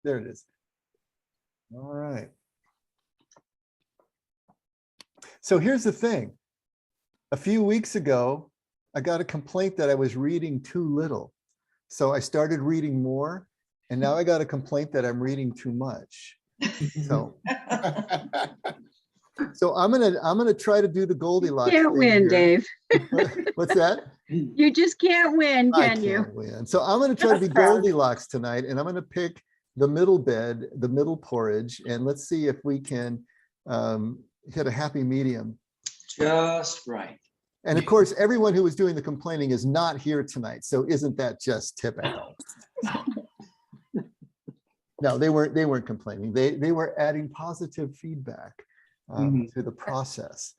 There it is. All right. So here's the thing. A few weeks ago, I got a complaint that I was reading too little. So I started reading more, and now I got a complaint that I'm reading too much. So, so I'm gonna try to do the Goldilocks Can't thing win, here. Dave. What's that? You just can't win, I can you? can't win. So I'm going to try to be Proud. Goldilocks tonight, and I'm going to pick the middle bed, the middle porridge, and let's see if we can hit a happy medium. Just right. And of course, everyone who was doing the complaining is not here tonight. So isn't that just typical? No, they weren't complaining. They were adding positive feedback to the process.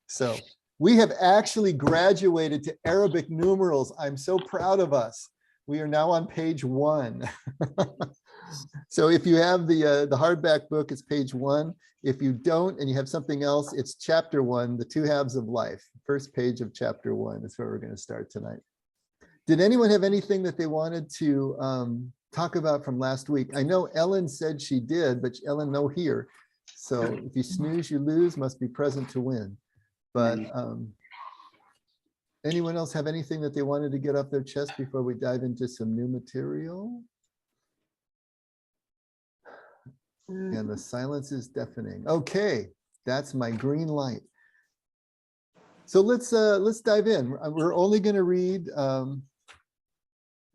So we have actually graduated to Arabic numerals. I'm so proud of us. We are now on page 1. So if you have the hardback book, it's page 1. If you don't and you have something else, it's chapter 1, the Two Halves of Life. First page of chapter 1 is where we're going to start tonight. Did anyone have anything that they wanted to talk about from last week? I know Ellen said she did, but Ellen no here. So if you snooze, you lose, must be present to win. But anyone else have anything that they wanted to get off their chest before we dive into some new material? And the silence is deafening. Okay, that's my green light. So let's dive in. We're only going to read.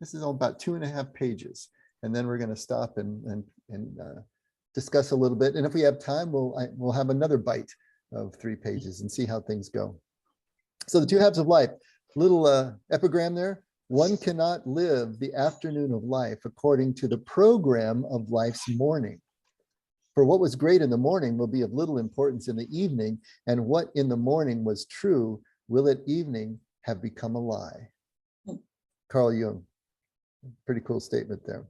This is all about 2.5 pages, and then we're going to stop and discuss a little bit. And if we have time, we'll have another bite of 3 pages and see how things go. So the Two Halves of Life, little epigram there. One cannot live the afternoon of life according to the program of life's morning. For what was great in the morning will be of little importance in the evening, and what in the morning was true will at evening have become a lie. Carl Jung, pretty cool statement there.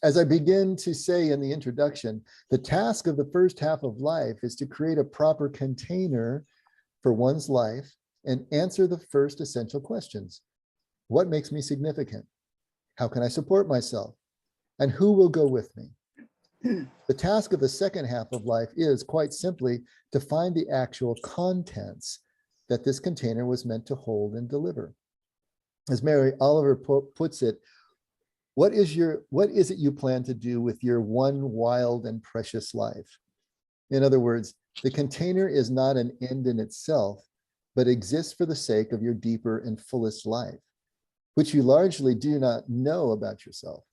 As I begin to say in the introduction, the task of the first half of life is to create a proper container for one's life and answer the first essential questions. What makes me significant? How can I support myself? And who will go with me? The task of the second half of life is, quite simply, to find the actual contents that this container was meant to hold and deliver. As Mary Oliver puts it, what is it you plan to do with your one wild and precious life? In other words, the container is not an end in itself, but exists for the sake of your deeper and fullest life, which you largely do not know about yourself.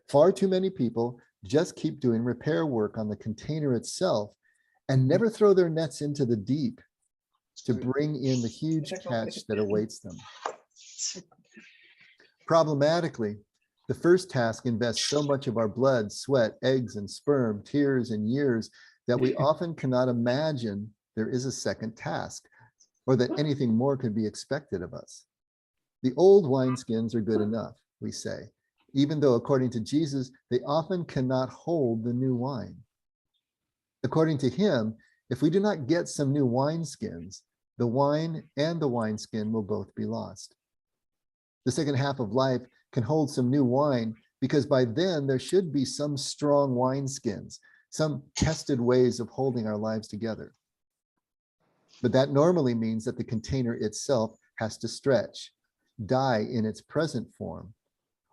Far too many people just keep doing repair work on the container itself and never throw their nets into the deep to bring in the huge catch that awaits them. Problematically, the first task invests so much of our blood, sweat, eggs, and sperm, tears, and years that we often cannot imagine there is a second task, or that anything more could be expected of us. The old wineskins are good enough, we say, even though according to Jesus, they often cannot hold the new wine. According to him, if we do not get some new wineskins, the wine and the wineskin will both be lost. The second half of life can hold some new wine because by then there should be some strong wineskins, some tested ways of holding our lives together. But that normally means that the container itself has to stretch, die in its present form,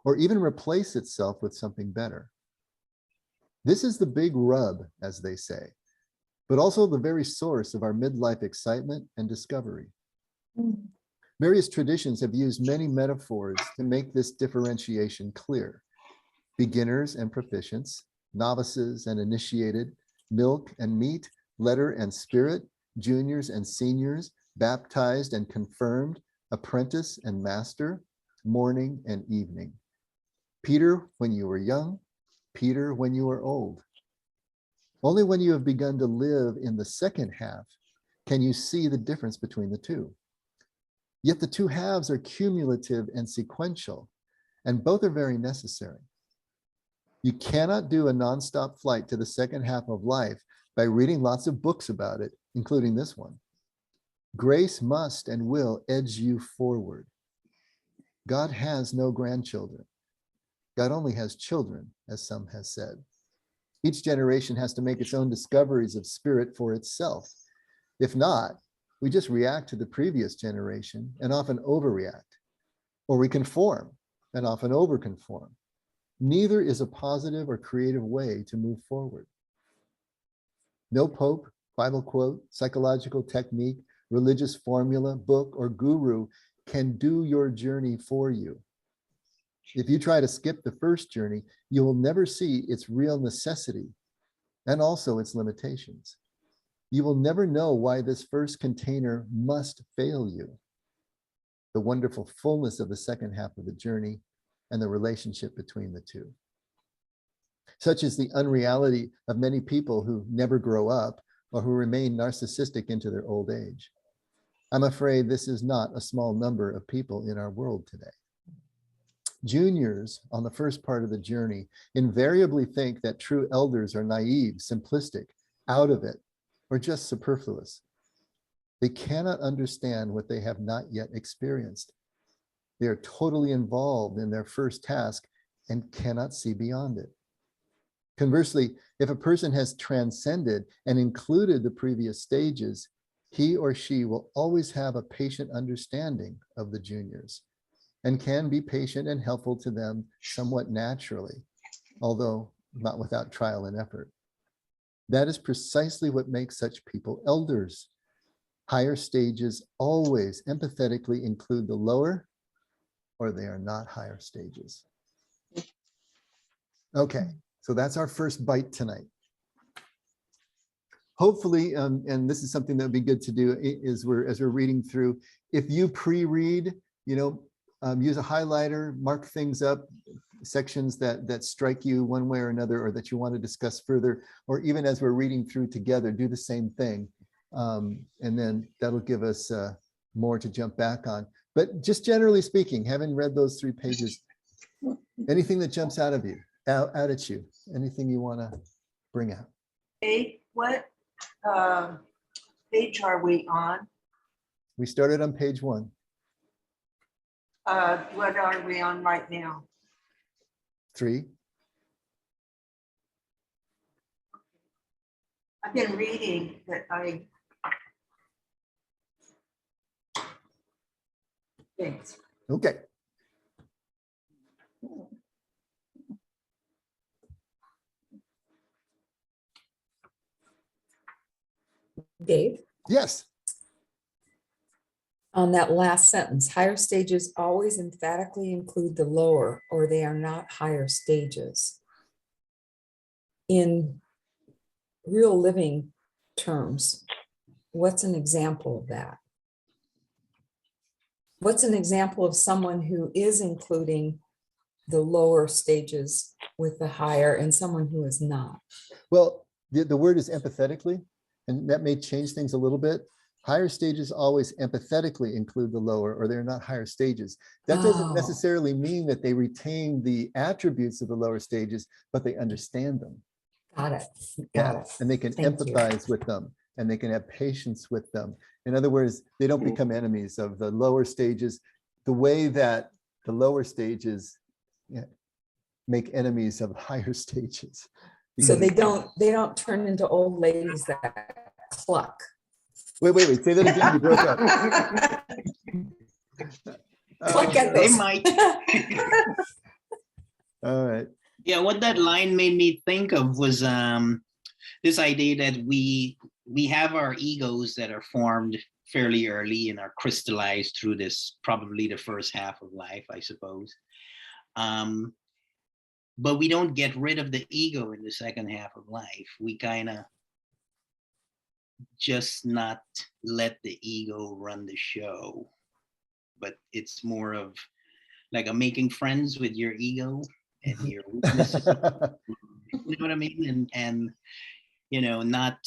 or even replace itself with something better. This is the big rub, as they say, but also the very source of our midlife excitement and discovery. Various traditions have used many metaphors to make this differentiation clear. Beginners and proficients, novices and initiated, milk and meat, letter and spirit, juniors and seniors, baptized and confirmed, apprentice and master, morning and evening. Peter when you were young, Peter when you are old. Only when you have begun to live in the second half can you see the difference between the two. Yet the two halves are cumulative and sequential, and both are very necessary. You cannot do a nonstop flight to the second half of life by reading lots of books about it, including this one. Grace must and will edge you forward. God has no grandchildren. God only has children, as some has said. Each generation has to make its own discoveries of spirit for itself. If not, we just react to the previous generation and often overreact, or we conform and often overconform. Neither is a positive or creative way to move forward. No pope, Bible quote, psychological technique, religious formula, book, or guru can do your journey for you. If you try to skip the first journey, you will never see its real necessity and also its limitations. You will never know why this first container must fail you. The wonderful fullness of the second half of the journey and the relationship between the two. Such is the unreality of many people who never grow up or who remain narcissistic into their old age. I'm afraid this is not a small number of people in our world today. Juniors on the first part of the journey invariably think that true elders are naive, simplistic, out of it, or just superfluous. They cannot understand what they have not yet experienced. They are totally involved in their first task and cannot see beyond it. Conversely, if a person has transcended and included the previous stages, he or she will always have a patient understanding of the juniors and can be patient and helpful to them somewhat naturally, although not without trial and effort. That is precisely what makes such people elders. Higher stages always empathetically include the lower, or they are not higher stages. Okay, so that's our first bite tonight. Hopefully, and this is something that would be good to do is as we're reading through, if you pre-read, use a highlighter, mark things up, sections that strike you one way or another, or that you want to discuss further, or even as we're reading through together, do the same thing. And then that'll give us more to jump back on. But just generally speaking, having read those 3 pages, anything that jumps out of you, out at you, anything you want to bring out? Hey, what page are we on? We started on page 1. What are we on right now? 3. I've been reading, but thanks. Okay. Dave, Yes. on that last sentence, higher stages always emphatically include the lower, or they are not higher stages. In real living terms, what's an example of that? What's an example of someone who is including the lower stages with the higher and someone who is not? Well, the word is empathetically, and that may change things a little bit. Higher stages always empathetically include the lower, or they're not higher stages. That doesn't necessarily mean that they retain the attributes of the lower stages, but they understand them. Got it. Got it. And they can Thank you. empathize with them, and they can have patience with them. In other words, they don't become enemies of the lower stages, the way that the lower stages make enemies of higher stages. So they don't turn into old ladies that cluck. Wait, say that again. You broke up. Cluck at They this. might. All right. Yeah, what that line made me think of was this idea that we have our egos that are formed fairly early and are crystallized through this, probably the first half of life, I suppose. But we don't get rid of the ego in the second half of life. We kind of just not let the ego run the show, but it's more of like I'm making friends with your ego and your weaknesses. You know what I mean? And not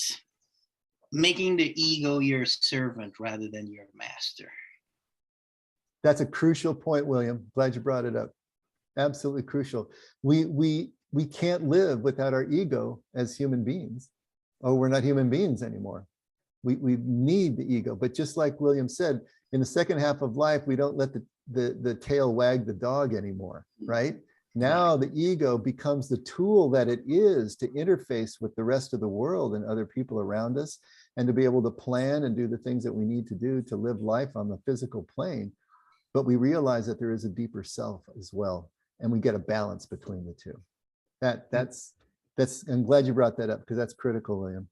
making the ego your servant rather than your master. That's a crucial point, William. Glad you brought it up. Absolutely crucial. We can't live without our ego as human beings. Oh, we're not human beings anymore. We need the ego. But just like William said, in the second half of life, we don't let the tail wag the dog anymore, right? Now the ego becomes the tool that it is to interface with the rest of the world and other people around us, and to be able to plan and do the things that we need to do to live life on the physical plane. But we realize that there is a deeper self as well, and we get a balance between the two. That's I'm glad you brought that up, because that's critical, William.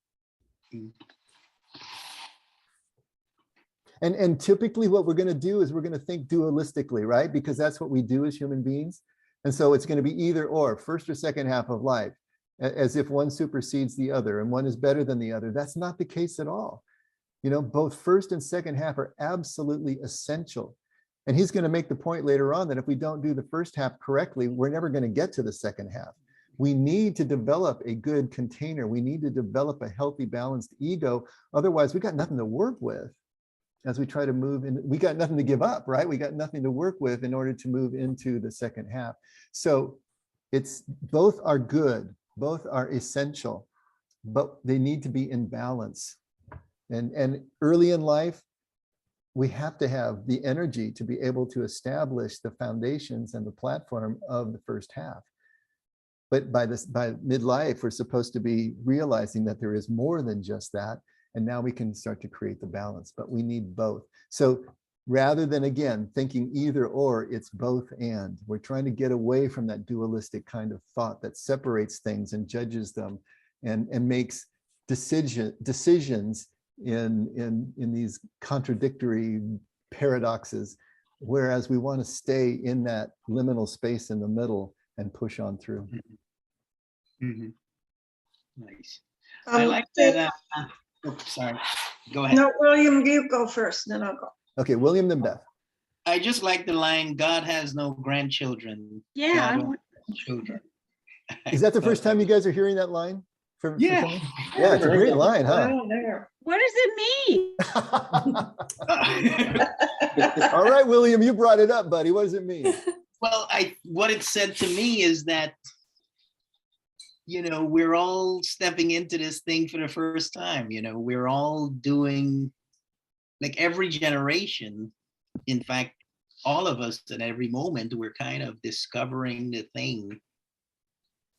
Mm. And typically what we're going to do is we're going to think dualistically, right? Because that's what we do as human beings. And so it's going to be either or, first or second half of life, as if one supersedes the other and one is better than the other. That's not the case at all. You know, both first and second half are absolutely essential. And he's going to make the point later on that if we don't do the first half correctly, we're never going to get to the second half. We need to develop a good container. We need to develop a healthy, balanced ego. Otherwise, we got nothing to work with as we try to move in. We got nothing to give up, right? We got nothing to work with in order to move into the second half. So it's both are good, both are essential, but they need to be in balance. And early in life, we have to have the energy to be able to establish the foundations and the platform of the first half. But by midlife, we're supposed to be realizing that there is more than just that. And now we can start to create the balance, but we need both. So rather than, again, thinking either or, it's both and. We're trying to get away from that dualistic kind of thought that separates things and judges them and makes decisions in these contradictory paradoxes, whereas we want to stay in that liminal space in the middle and push on through. Mhm. Nice. I like that. Oh, sorry. Go ahead. No, William, you go first, then I'll go. Okay, William, then Beth. I just like the line, God has no grandchildren. Yeah, God only has children. Is that the first time you guys are hearing that line? For Yeah. someone? Yeah, it's a great line, huh? Well, there. what does it mean? All right, William, you brought it up, buddy. What does it mean? Well, what it said to me is that, you know, we're all stepping into this thing for the first time. You know, we're all doing, like every generation, in fact, all of us at every moment, we're kind of discovering the thing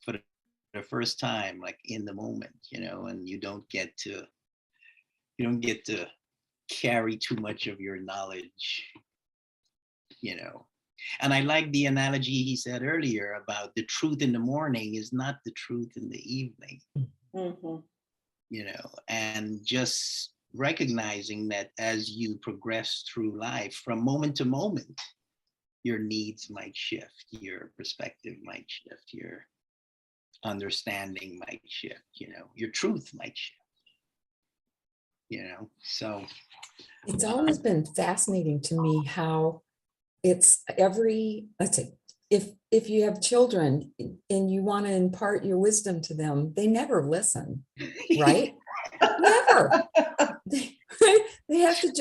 for the first time, like in the moment, you know, and you don't get to carry too much of your knowledge, you know. And I like the analogy he said earlier about the truth in the morning is not the truth in the evening, Mhm. you know, and just recognizing that as you progress through life from moment to moment, your needs might shift, your perspective might shift, your understanding might shift, you know, your truth might shift, you know. So It's always been fascinating to me how it's let's say, if you have children and you want to impart your wisdom to them, they never listen, right? Never. They have to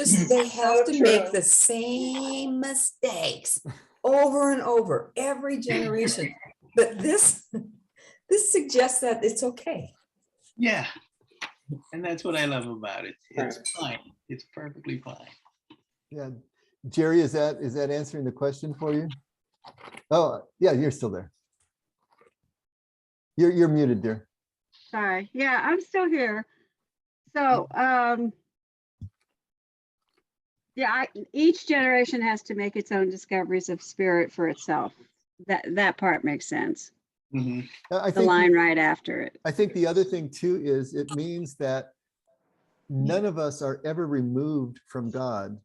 make the same mistakes over and over every generation. But this suggests that it's okay. yeah, and that's what I love about it. It's fine. It's perfectly fine. Yeah, Jerry, is that answering the question for you? Oh, yeah, you're still there. You're muted, dear. Sorry. Yeah, I'm still here. So, yeah, each generation has to make its own discoveries of spirit for itself. That part makes sense. Mhm. I The think line right after it. I think the other thing too is it means that none of us are ever removed from God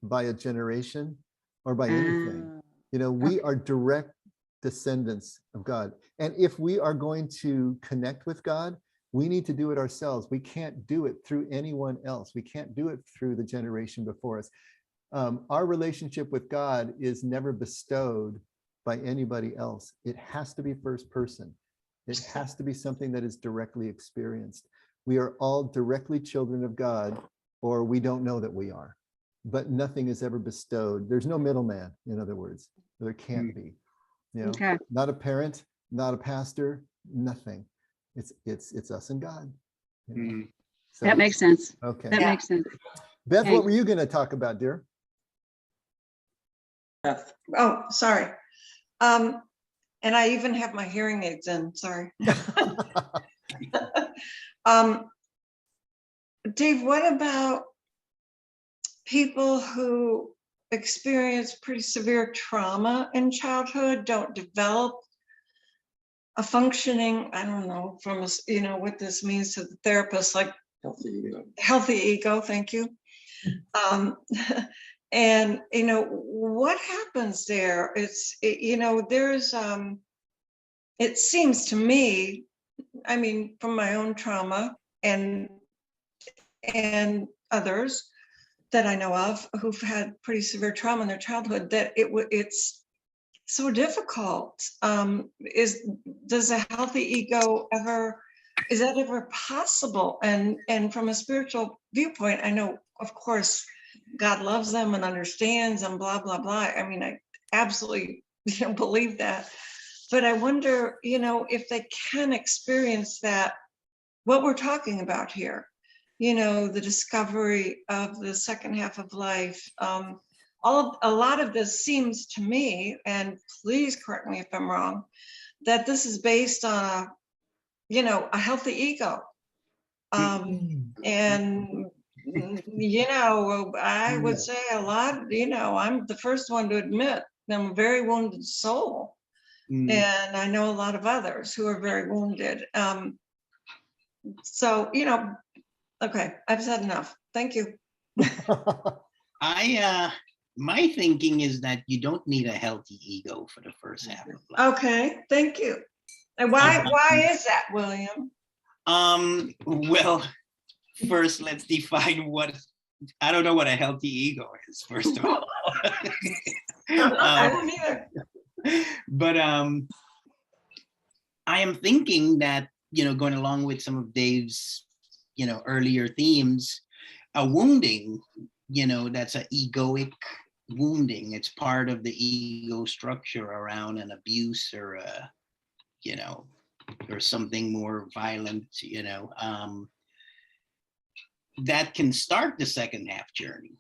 by a generation or by anything. You know, we are direct descendants of God. And if we are going to connect with God, we need to do it ourselves. We can't do it through anyone else. We can't do it through the generation before us. Our relationship with God is never bestowed by anybody else. It has to be first person. It has to be something that is directly experienced. We are all directly children of God, or we don't know that we are. But nothing is ever bestowed. There's no middleman, in other words. There can't be. You know, Okay. not a parent, not a pastor, nothing. It's us and God. You know? Mhm. So, That makes sense. okay. That Yeah. makes sense. Beth, what Thanks. were you going to talk about, dear? Oh, sorry. Um, And I even have my hearing aids in, sorry. Um, Dave, what about people who experience pretty severe trauma in childhood, don't develop a functioning, I don't know, from us, you know, what this means to the therapist, like healthy ego, thank you. And, you know, what happens there? You know, there's, it seems to me, I mean, from my own trauma and others that I know of who've had pretty severe trauma in their childhood, that it's so difficult. Does a healthy ego ever, is that ever possible? And from a spiritual viewpoint, I know, of course, God loves them and understands and blah, blah, blah. I mean, I absolutely believe that. But I wonder, you know, if they can experience that, what we're talking about here, you know, the discovery of the second half of life. A lot of this seems to me, and please correct me if I'm wrong, that this is based on a, you know, a healthy ego. And, you know, I would say a lot, you know, I'm the first one to admit I'm a very wounded soul. And I know a lot of others who are very wounded. So, you know, okay, I've said enough. Thank you. My thinking is that you don't need a healthy ego for the first half of life. Okay, thank you. And why is that, William? Well, first let's define I don't know what a healthy ego is, first of all. I don't either. But I am thinking that, you know, going along with some of Dave's, you know, earlier themes, a wounding, you know, that's an egoic wounding. It's part of the ego structure around an abuse or you know, or something more violent, you know, that can start the second half journey.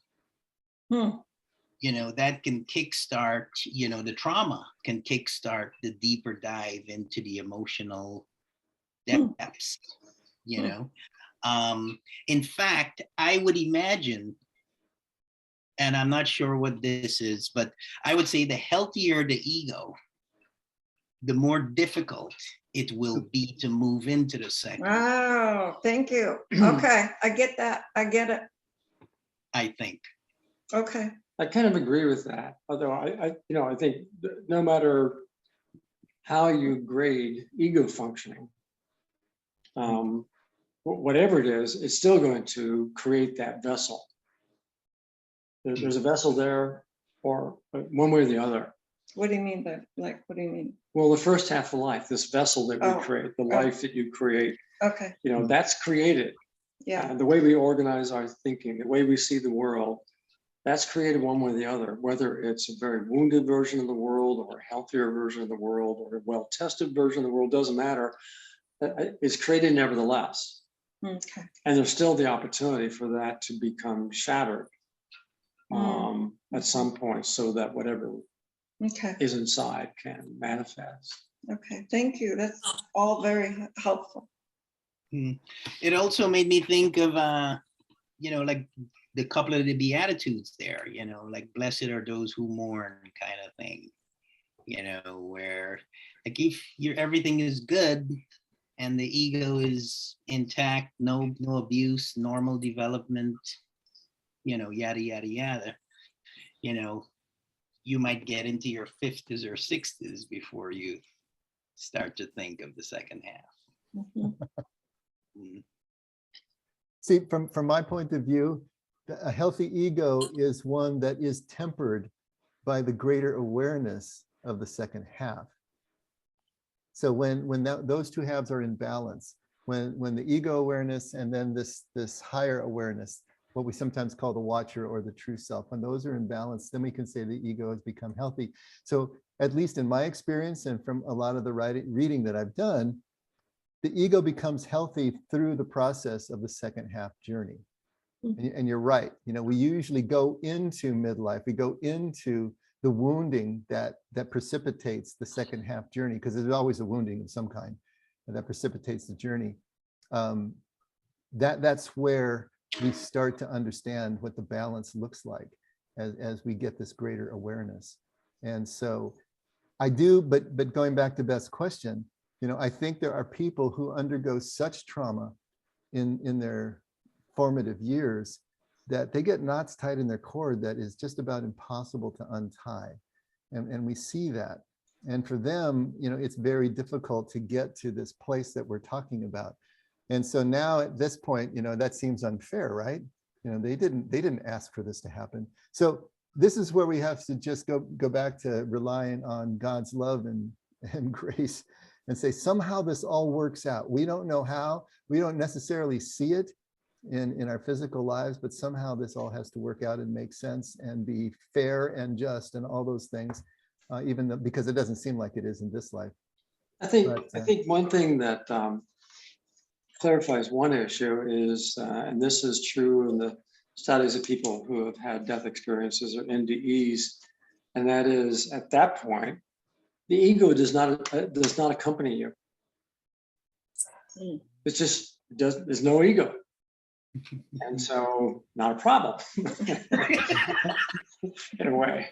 You know, that can kickstart, you know, the trauma can kickstart the deeper dive into the emotional depths, you know. In fact, I would imagine, and I'm not sure what this is, but I would say the healthier the ego, the more difficult it will be to move into the second. Oh, thank you. Okay, I get that. I get it. I think. Okay. I kind of agree with that. Although I think no matter how you grade ego functioning, whatever it is, it's still going to create that vessel. There's a vessel there, or one way or the other. What do you mean by, like, what do you mean? Well, the first half of life, this vessel that we create, the life that you create, Okay. you know, that's created. Yeah. The way we organize our thinking, the way we see the world, that's created one way or the other, whether it's a very wounded version of the world or a healthier version of the world or a well-tested version of the world, doesn't matter. It's created nevertheless. Okay. And there's still the opportunity for that to become shattered at some point, so that whatever is inside can manifest. Okay, thank you. That's all very helpful. It also made me think of, you know, like the couple of the Beatitudes there, you know, like blessed are those who mourn kind of thing, you know, where like if everything is good and the ego is intact, no abuse, normal development, you know, yada, yada, yada, you know, you might get into your 50s or 60s before you start to think of the second half. See, from my point of view, a healthy ego is one that is tempered by the greater awareness of the second half. So when those two halves are in balance, when the ego awareness and then this higher awareness, what we sometimes call the watcher or the true self, when those are in balance, then we can say the ego has become healthy. So at least in my experience and from a lot of the reading that I've done, the ego becomes healthy through the process of the second half journey. And you're right, you know, we usually go into midlife, we go into the wounding that precipitates the second half journey, because there's always a wounding of some kind that precipitates the journey. That's where we start to understand what the balance looks like as we get this greater awareness. And so I do, but going back to Beth's question, I think there are people who undergo such trauma in their formative years that they get knots tied in their cord that is just about impossible to untie. And we see that. And for them, it's very difficult to get to this place that we're talking about. And so now at this point, that seems unfair, right? They didn't ask for this to happen. So this is where we have to just go back to relying on God's love and grace and say, somehow this all works out. We don't know how, we don't necessarily see it in our physical lives, but somehow this all has to work out and make sense and be fair and just and all those things, even though, because it doesn't seem like it is in this life. I think But, one thing that clarifies one issue is, and this is true in the studies of people who have had death experiences or NDEs, and that is, at that point, the ego does not accompany you. It's just there's no ego, and so not a problem in a way.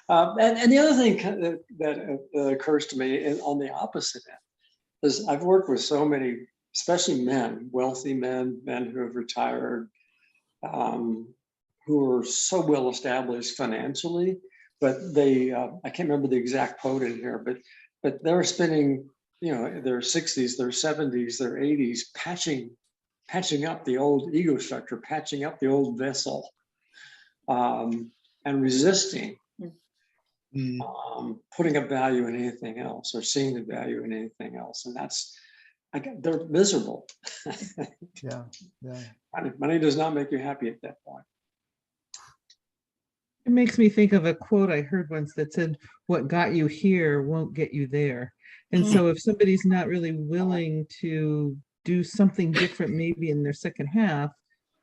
And the other thing that occurs to me on the opposite end is I've worked with so many, especially men, wealthy men who have retired, who are so well established financially, but they, I can't remember the exact quote in here, but they're spending, their 60s, their 70s, their 80s, patching up the old ego structure, patching up the old vessel, and resisting putting a value in anything else or seeing the value in anything else. And that's, they're miserable. yeah. Money does not make you happy at that point. It makes me think of a quote I heard once that said, "What got you here won't get you there." And so if somebody's not really willing to do something different, maybe in their second half,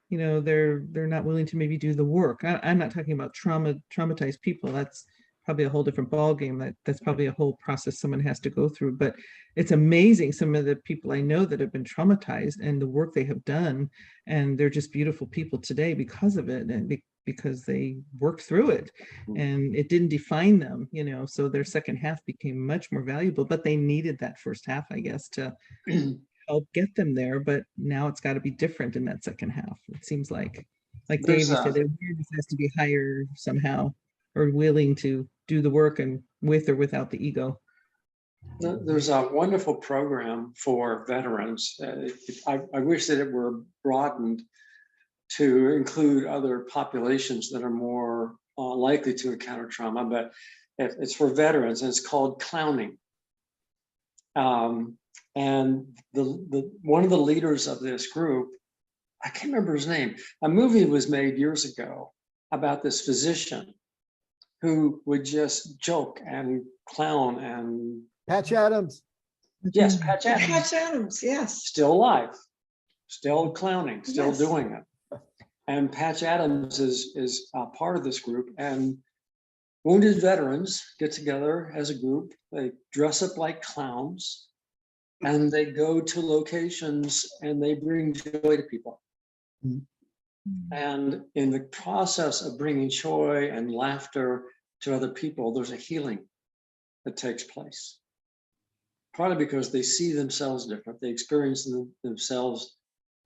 they're not willing to maybe do the work. I'm not talking about traumatized people. That's probably a whole different ballgame. That's probably a whole process someone has to go through. But it's amazing, some of the people I know that have been traumatized and the work they have done, and they're just beautiful people today because of it, and because they worked through it, and it didn't define them, so their second half became much more valuable, but they needed that first half, I guess, to help get them there. But now it's got to be different in that second half. It seems like Dave, you said, the awareness has to be higher somehow, or willing to do the work, and with or without the ego. There's a wonderful program for veterans. I wish that it were broadened to include other populations that are more likely to encounter trauma, but it's for veterans, and it's called clowning. And one of the leaders of this group, I can't remember his name. A movie was made years ago about this physician who would just joke and clown and Patch Adams. yes, Patch Adams. Patch Adams, yes. Still alive, still clowning, still Yes. doing it. And Patch Adams is part of this group, and wounded veterans get together as a group. They dress up like clowns, and they go to locations and they bring joy to people. And in the process of bringing joy and laughter to other people, there's a healing that takes place. Probably because they see themselves different. They experience themselves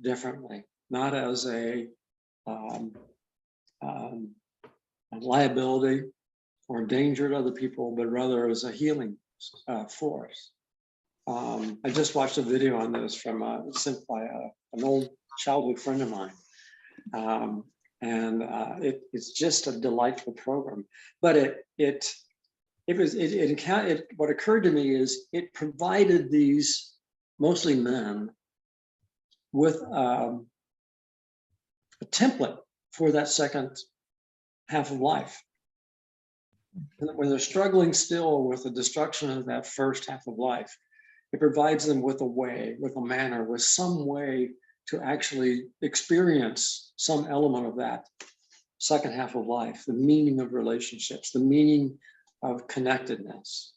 differently, not as a liability or danger to other people, but rather as a healing force. I just watched a video on this from sent by an old childhood friend of mine, and it's just a delightful program. But what occurred to me is it provided these mostly men with a template for that second half of life. When they're struggling still with the destruction of that first half of life, it provides them with a way, with a manner, with some way to actually experience some element of that second half of life, the meaning of relationships, the meaning of connectedness.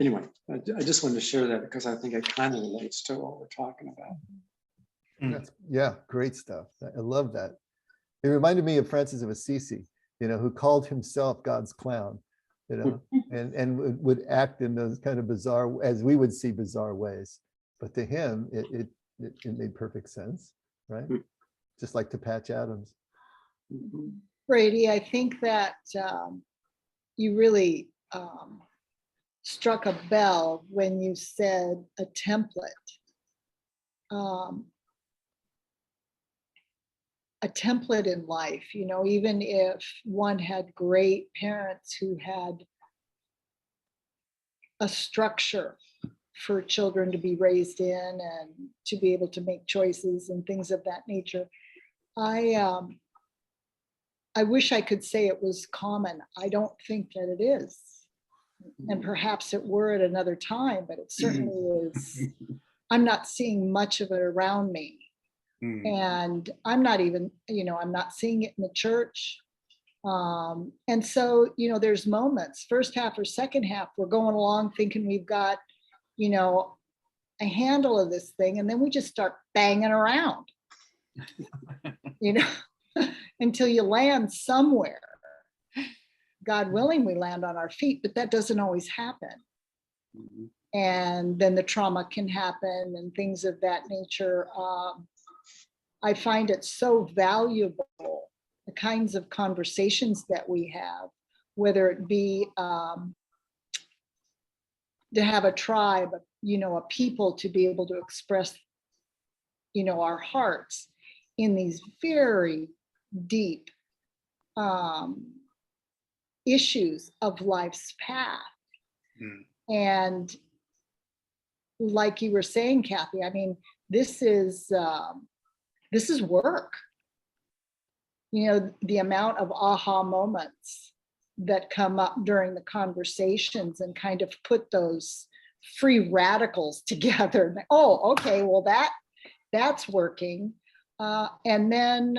Anyway, I just wanted to share that because I think it kind of relates to what we're talking about. Yeah, great stuff. I love that. It reminded me of Francis of Assisi, who called himself God's clown, and would act in those kind of bizarre, as we would see, bizarre ways. But to him, it made perfect sense, right? Just like to Patch Adams. Brady, I think that you really struck a bell when you said a template. A template in life, even if one had great parents who had a structure for children to be raised in and to be able to make choices and things of that nature. I wish I could say it was common. I don't think that it is. And perhaps it were at another time, but it certainly is. I'm not seeing much of it around me. And I'm not even, I'm not seeing it in the church. And so, there's moments, first half or second half, we're going along thinking we've got, a handle of this thing. And then we just start banging around, until you land somewhere. God willing, we land on our feet, but that doesn't always happen. And then the trauma can happen and things of that nature. I find it so valuable, the kinds of conversations that we have, whether it be to have a tribe, a people to be able to express, our hearts in these very deep issues of life's path. And like you were saying, Kathy, I mean, this is work. The amount of aha moments that come up during the conversations and kind of put those free radicals together. Oh, okay, well that's working. And then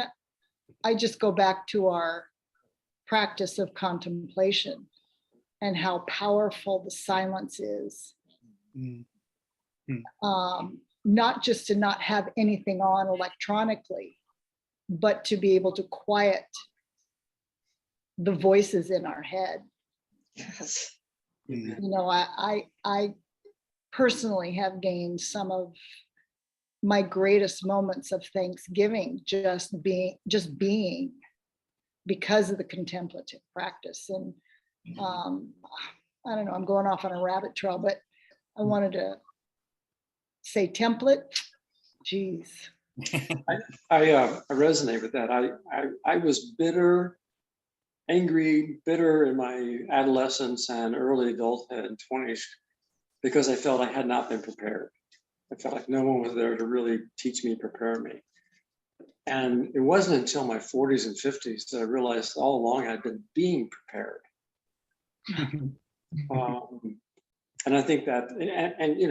I just go back to our practice of contemplation and how powerful the silence is. Not just to not have anything on electronically, but to be able to quiet the voices in our head. Yes. I personally have gained some of my greatest moments of Thanksgiving just being because of the contemplative practice. And I don't know, I'm going off on a rabbit trail, but I wanted to say template. Geez. I resonate with that. I was bitter in my adolescence and early adulthood and 20s because I felt I had not been prepared. I felt like no one was there to really teach me, prepare me. And it wasn't until my 40s and 50s that I realized all along I'd been being prepared. And I think that, and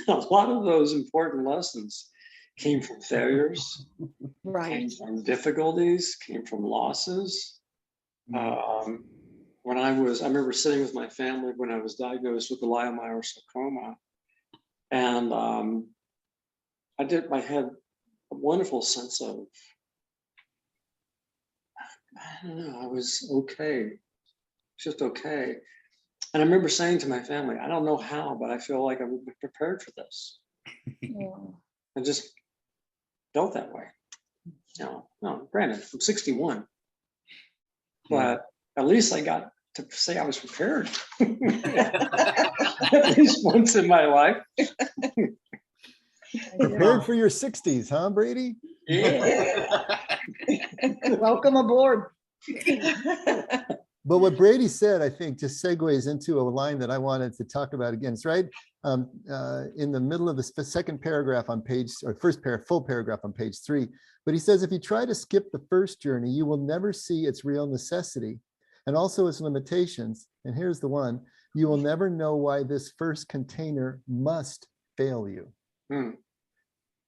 a lot of those important lessons came from failures, Right. came from difficulties, came from losses. When I remember sitting with my family when I was diagnosed with the leiomyosarcoma, and I had a wonderful sense of, I don't know, I was okay, just okay. And I remember saying to my family, I don't know how, but I feel like I'm prepared for this. Yeah. I just felt that way. No, granted, I'm 61, but at least I got to say I was prepared. At least once in my life. Prepared for your 60s, huh, Brady? Yeah. Welcome aboard. But what Brady said, I think, just segues into a line that I wanted to talk about again. It's right in the middle of the second paragraph on page, or full paragraph on page 3. But he says, if you try to skip the first journey, you will never see its real necessity and also its limitations. And here's the one: you will never know why this first container must fail you.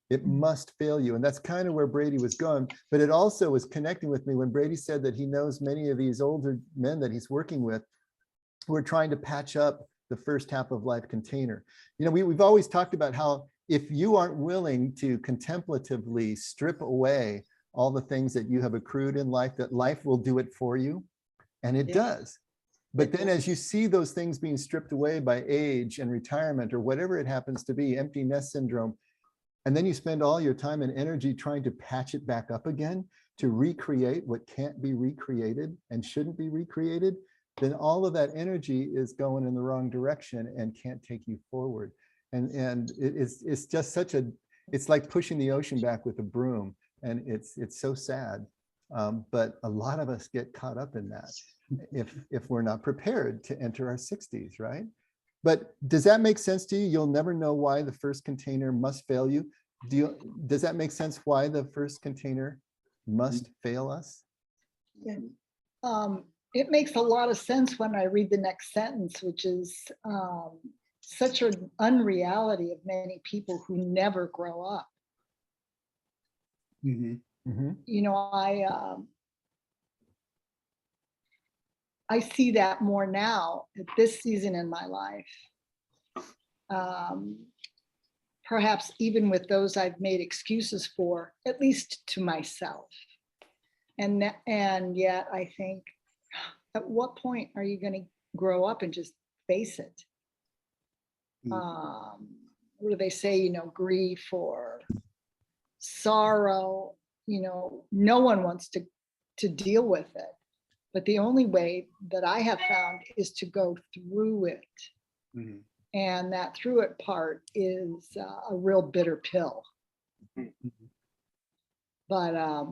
It must fail you. And that's kind of where Brady was going. But it also was connecting with me when Brady said that he knows many of these older men that he's working with who are trying to patch up the first half of life container. You know, we've always talked about how if you aren't willing to contemplatively strip away all the things that you have accrued in life, that life will do it for you. And it Yeah. does. But then as you see those things being stripped away by age and retirement or whatever it happens to be, empty nest syndrome, and then you spend all your time and energy trying to patch it back up again, to recreate what can't be recreated and shouldn't be recreated, then all of that energy is going in the wrong direction and can't take you forward. And it's just such a, it's like pushing the ocean back with a broom. And it's so sad. But a lot of us get caught up in that if we're not prepared to enter our 60s, right? But does that make sense to you? You'll never know why the first container must fail you. Does that make sense why the first container must fail us? It makes a lot of sense when I read the next sentence, which is such an unreality of many people who never grow up. Mhm. You know, I see that more now at this season in my life. Perhaps even with those I've made excuses for, at least to myself. And yet I think, at what point are you going to grow up and just face it? What do they say, you know, grief or sorrow, you know, no one wants to deal with it. But the only way that I have found is to go through it. Mhm. And that through it part is a real bitter pill. But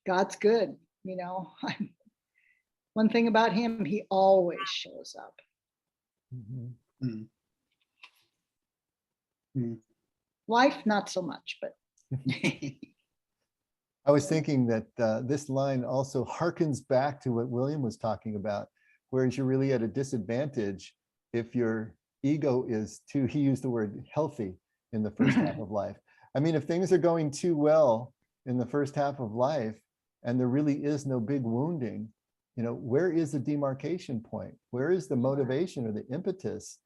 God's good, you know. One thing about him, he always shows up. Mhm. Mhm. Life, not so much, but I was thinking that this line also harkens back to what William was talking about, whereas you're really at a disadvantage if your ego is too, he used the word healthy in the first half of life. I mean, if things are going too well in the first half of life and there really is no big wounding, you know, where is the demarcation point? Where is the motivation or the impetus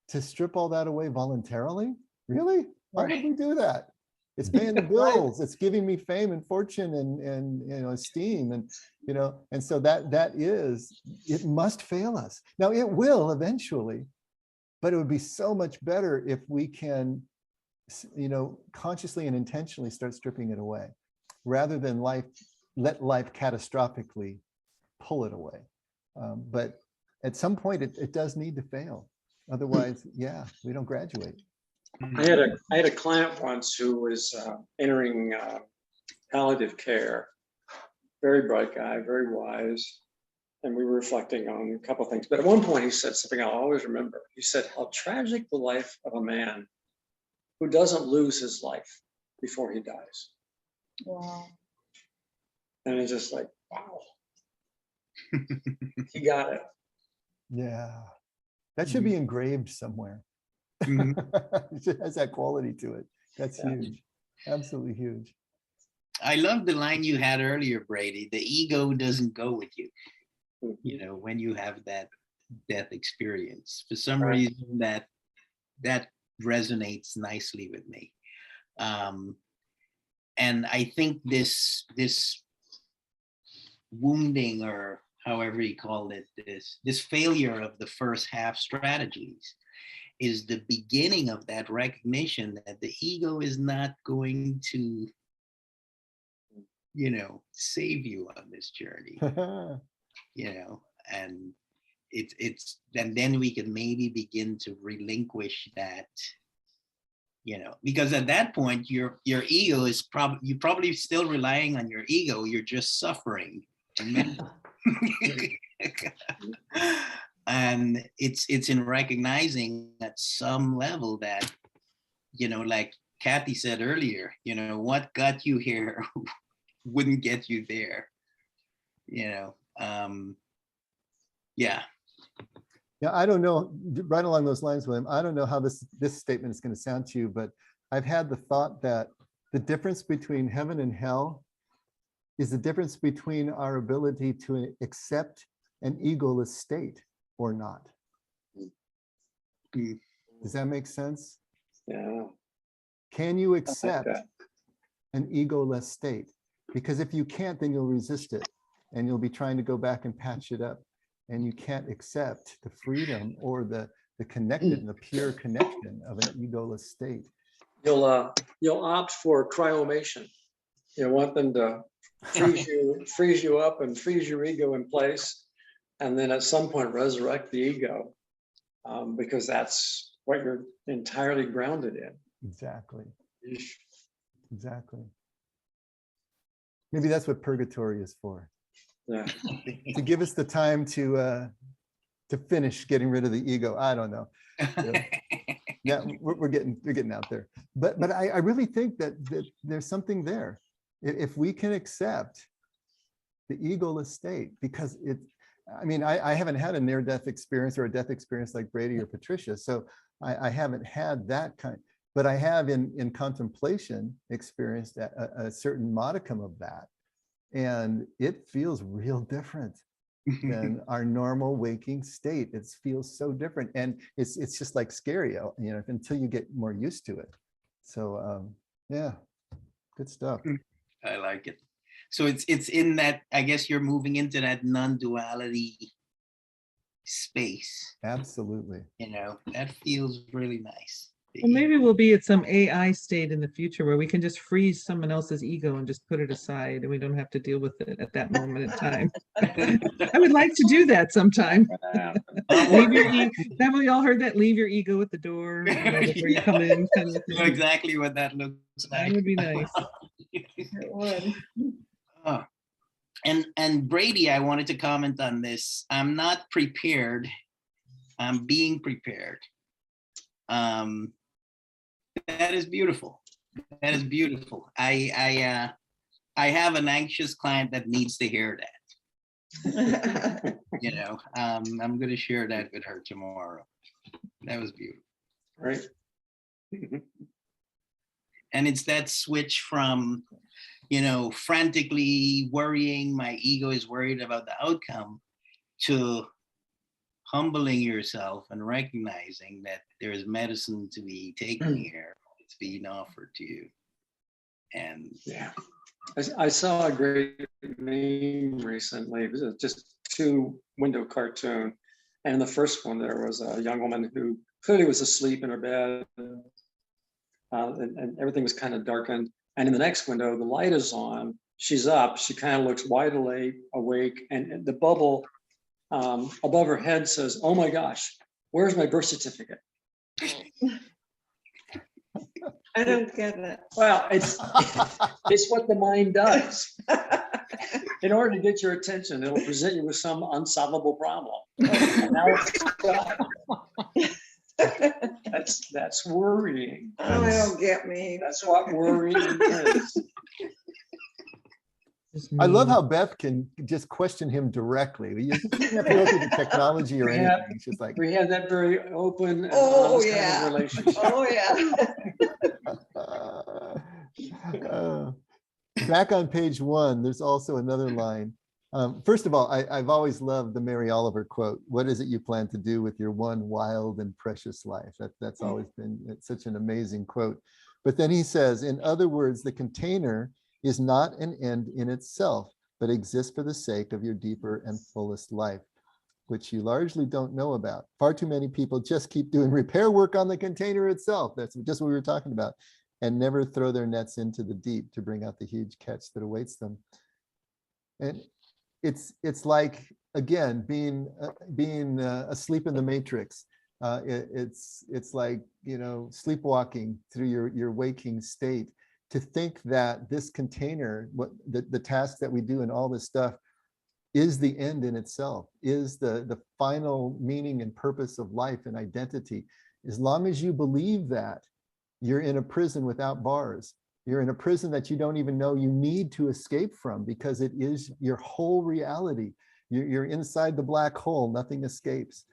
to strip all that away voluntarily? Really? Why would we do that? It's paying the bills. It's giving me fame and fortune and you know, esteem, and you know, and so that is, it must fail us. Now it will eventually, but it would be so much better if we can, you know, consciously and intentionally start stripping it away, rather than let life catastrophically pull it away. But at some point, it does need to fail. Otherwise, yeah, we don't graduate. I had a client once who was entering palliative care. Very bright guy, very wise. And we were reflecting on a couple of things. But at one point he said something I'll always remember. He said, how tragic the life of a man who doesn't lose his life before he dies. wow. And it's just like, wow. He got it. Yeah, that should be engraved somewhere. Mhm. It has that quality to it. That's Yeah. huge. Absolutely huge. I love the line you had earlier, Brady. The ego doesn't go with you. You know, when you have that death experience, for some Right. reason that resonates nicely with me. And I think this wounding, or however you call it, this failure of the first half strategies is the beginning of that recognition that the ego is not going to, you know, save you on this journey, you know, and and then we can maybe begin to relinquish that, you know, because at that point your ego is you're probably still relying on your ego, you're just suffering. And it's in recognizing at some level that, you know, like Kathy said earlier, you know, what got you here wouldn't get you there, you know. Yeah. Yeah, I don't know, right along those lines, William, I don't know how this statement is going to sound to you, but I've had the thought that the difference between heaven and hell is the difference between our ability to accept an egoless state or not. Mm. Does that make sense? Yeah. Can you I like accept that. an egoless state? Because if you can't, then you'll resist it and you'll be trying to go back and patch it up. And you can't accept the freedom or the connected, the pure connection of an egoless state. You'll opt for cryomation. You want them to freeze you up and freeze your ego in place, and then at some point resurrect the ego, because that's what you're entirely grounded in. Exactly. Eesh. Exactly. Maybe that's what purgatory is for, Yeah. to give us the time to finish getting rid of the ego. I don't know. Yeah, we're getting out there. But I really think that there's something there. If we can accept the egoless state, because I mean, I haven't had a near-death experience or a death experience like Brady or Patricia, so I haven't had that kind, but I have in contemplation experienced a certain modicum of that. And it feels real different than our normal waking state. It feels so different. And it's just like scary, you know, until you get more used to it. So yeah, good stuff. I like it. So it's in that, I guess you're moving into that non-duality space. Absolutely. You know, that feels really nice. Well, maybe we'll be at some AI state in the future where we can just freeze someone else's ego and just put it aside and we don't have to deal with it at that moment in time. I would like to do that sometime. Leave your have we all heard that? Leave your ego at the door, you know, before you come in. Kind of Know exactly what that looks like. That would be nice. It would. Oh. And Brady, I wanted to comment on this. I'm not prepared. I'm being prepared. That is beautiful. That is beautiful. I have an anxious client that needs to hear that. You know, I'm going to share that with her tomorrow. That was beautiful. Right. And it's that switch from, you know, frantically worrying, my ego is worried about the outcome, to humbling yourself and recognizing that there is medicine to be taken here. It's being offered to you. And yeah, I saw a great meme recently. It was just 2-window cartoon. And in the first one, there was a young woman who clearly was asleep in her bed, and everything was kind of darkened. And in the next window, the light is on. She's up. She kind of looks wide awake, and the bubble above her head says, "Oh my gosh, where's my birth certificate?" I don't get it. Well, it's what the mind does. In order to get your attention, it'll present you with some unsolvable problem. And now it's that's worrying. Oh, I don't get me. That's what worrying is. I love how Beth can just question him directly. You don't have to go through the technology or anything. It's just like, We had that very open and Oh, honest kind yeah. of relationship. Oh, yeah. back on page 1, there's also another line. First of all, I've always loved the Mary Oliver quote, "What is it you plan to do with your one wild and precious life?" That's always been such an amazing quote. But then he says, in other words, the container is not an end in itself, but exists for the sake of your deeper and fullest life, which you largely don't know about. Far too many people just keep doing repair work on the container itself. That's just what we were talking about, and never throw their nets into the deep to bring out the huge catch that awaits them. And it's like, again, being asleep in the matrix. It's like, you know, sleepwalking through your waking state, to think that this container, what the task that we do and all this stuff, is the end in itself, is the final meaning and purpose of life and identity. As long as you believe that, you're in a prison without bars. You're in a prison that you don't even know you need to escape from, because it is your whole reality. You're inside the black hole, nothing escapes.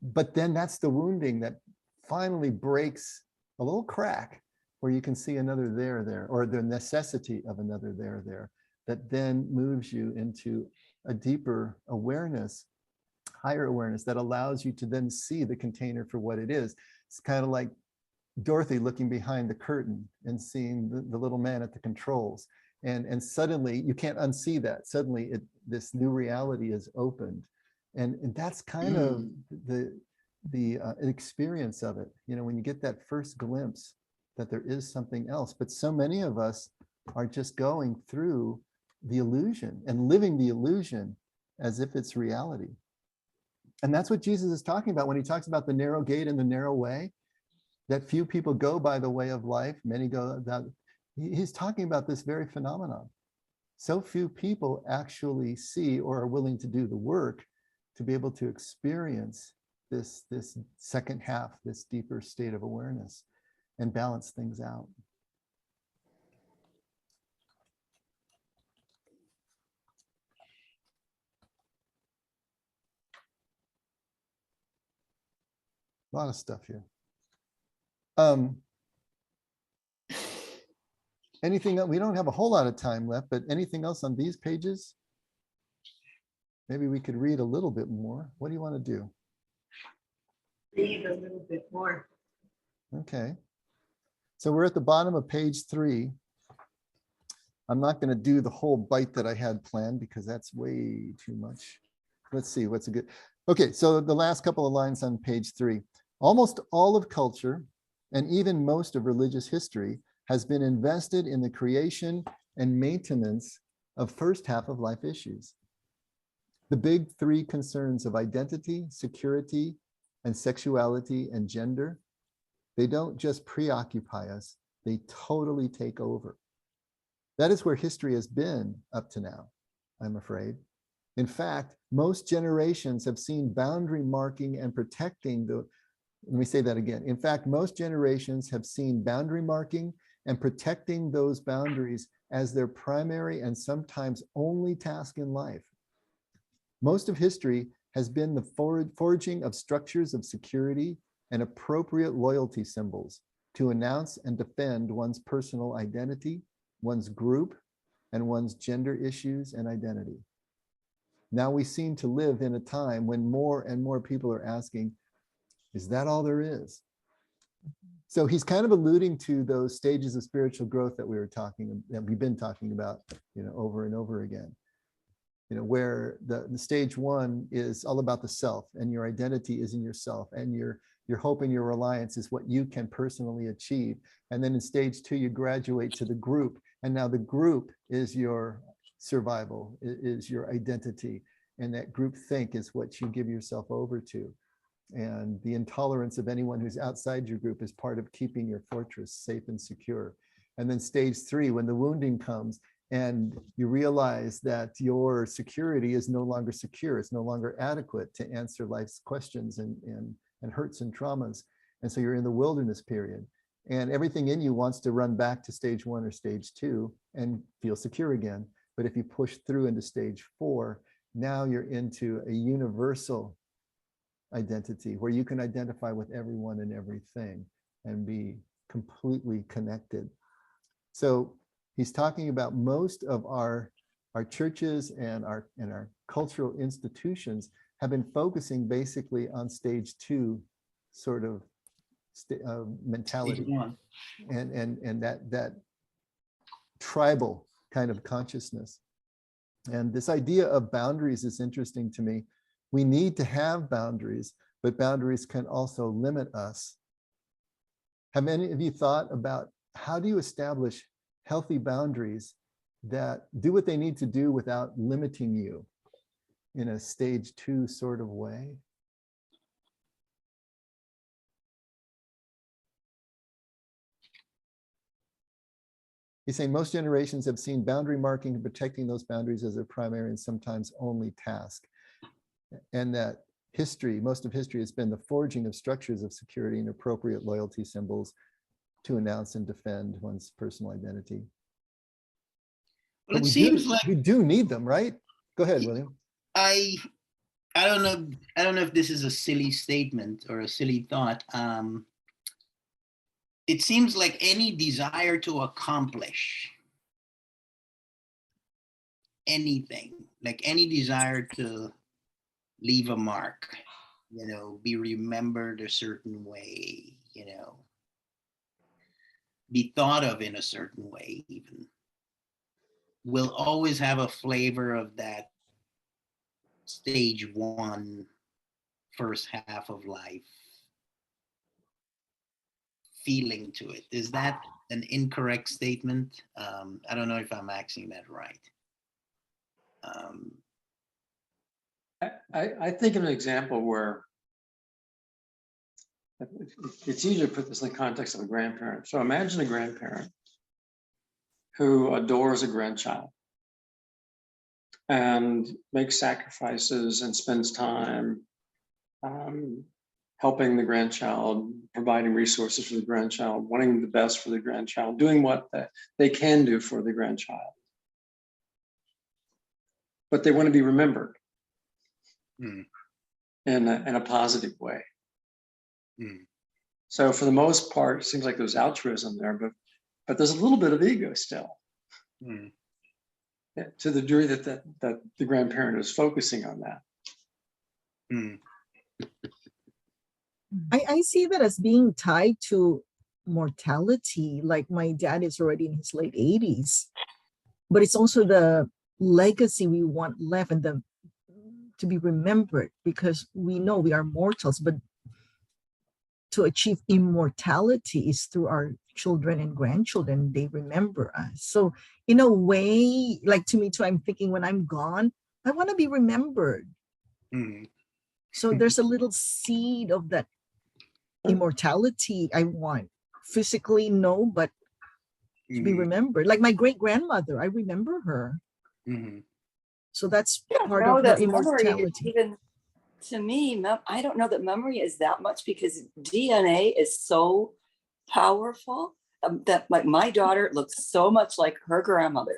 But then that's the wounding that finally breaks a little crack, where you can see another there, or the necessity of another there, that then moves you into a deeper awareness, higher awareness that allows you to then see the container for what it is. It's kind of like Dorothy looking behind the curtain and seeing the little man at the controls. And suddenly you can't unsee that. Suddenly this new reality is opened. And that's kind of the experience of it. You know, when you get that first glimpse that there is something else. But so many of us are just going through the illusion and living the illusion as if it's reality. And that's what Jesus is talking about when he talks about the narrow gate and the narrow way, that few people go by the way of life, many go that. He's talking about this very phenomenon. So few people actually see or are willing to do the work to be able to experience this second half, this deeper state of awareness and balance things out. A lot of stuff here. Anything else? We don't have a whole lot of time left, but anything else on these pages? Maybe we could read a little bit more. What do you want to do? Read a little bit more. Okay. So we're at the bottom of page 3. I'm not going to do the whole bite that I had planned because that's way too much. Let's see what's a good. Okay, so the last couple of lines on page 3. Almost all of culture and even most of religious history has been invested in the creation and maintenance of first half of life issues. The big 3 concerns of identity, security, and sexuality and gender, they don't just preoccupy us, they totally take over. That is where history has been up to now, I'm afraid. In fact, most generations have seen boundary marking and protecting the, let me say that again. In fact, most generations have seen boundary marking and protecting those boundaries as their primary and sometimes only task in life. Most of history has been the forging of structures of security and appropriate loyalty symbols to announce and defend one's personal identity, one's group, and one's gender issues and identity. Now we seem to live in a time when more and more people are asking, is that all there is? So he's kind of alluding to those stages of spiritual growth that we've been talking about, over and over again. Where the stage 1 is all about the self, and your identity is in yourself, and your hope and your reliance is what you can personally achieve. And then in stage 2, you graduate to the group, and now the group is your survival, is your identity, and that group think is what you give yourself over to. And the intolerance of anyone who's outside your group is part of keeping your fortress safe and secure. And then stage 3, when the wounding comes and you realize that your security is no longer secure, it's no longer adequate to answer life's questions and hurts and traumas. And so you're in the wilderness period. And everything in you wants to run back to stage 1 or stage 2 and feel secure again. But if you push through into stage 4, now you're into a universal identity where you can identify with everyone and everything and be completely connected. So he's talking about most of our churches and our cultural institutions have been focusing basically on stage 2 sort of mentality and that tribal kind of consciousness. And this idea of boundaries is interesting to me. We need to have boundaries, but boundaries can also limit us. Have any of you thought about how do you establish healthy boundaries that do what they need to do without limiting you in a stage 2 sort of way? He's saying most generations have seen boundary marking and protecting those boundaries as their primary and sometimes only task. And that history, most of history has been the forging of structures of security and appropriate loyalty symbols to announce and defend one's personal identity. Well, But we do need them, right? Go ahead, William. I don't know if this is a silly statement or a silly thought. it seems like any desire to accomplish anything, like any desire to leave a mark, be remembered a certain way, be thought of in a certain way even, will always have a flavor of that stage 1, first half of life feeling to it. Is that an incorrect statement? I don't know if I'm axing that right. I think of an example where it's easier to put this in the context of a grandparent. So imagine a grandparent who adores a grandchild and makes sacrifices and spends time helping the grandchild, providing resources for the grandchild, wanting the best for the grandchild, doing what they can do for the grandchild. But they want to be remembered in a positive way. So for the most part, it seems like there's altruism there, but there's a little bit of ego still. To the degree that the grandparent is focusing on that. I see that as being tied to mortality. Like my dad is already in his late 80s, but it's also the legacy we want left and to be remembered, because we know we are mortals, but to achieve immortality is through our children and grandchildren. They remember us. So in a way, like to me too, I'm thinking when I'm gone, I want to be remembered. So there's a little seed of that immortality I want. Physically, no, but to be remembered. Like my great grandmother, I remember her. So that's part of the immortality. Even to me, I don't know that memory is that much, because DNA is so powerful that like my daughter looks so much like her grandmother.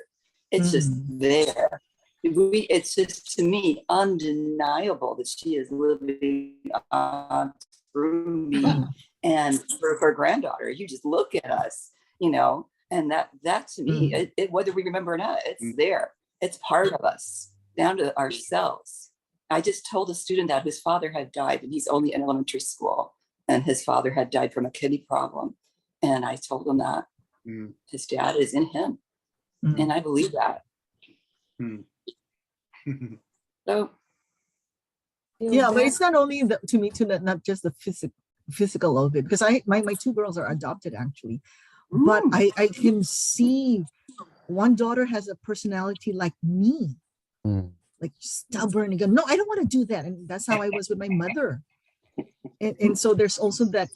It's just there. It's just, to me, undeniable that she is living on through me and through her granddaughter. You just look at us, and that to me, whether we remember or not, it's there. It's part of us, down to our cells. I just told a student that his father had died, and he's only in elementary school, and his father had died from a kidney problem. And I told him that his dad is in him. And I believe that. So yeah, but it's not only to me too, not just the physical of it, because my 2 girls are adopted actually, but I can see one daughter has a personality like me, like stubborn and go, no, I don't want to do that. And that's how I was with my mother. And so there's also that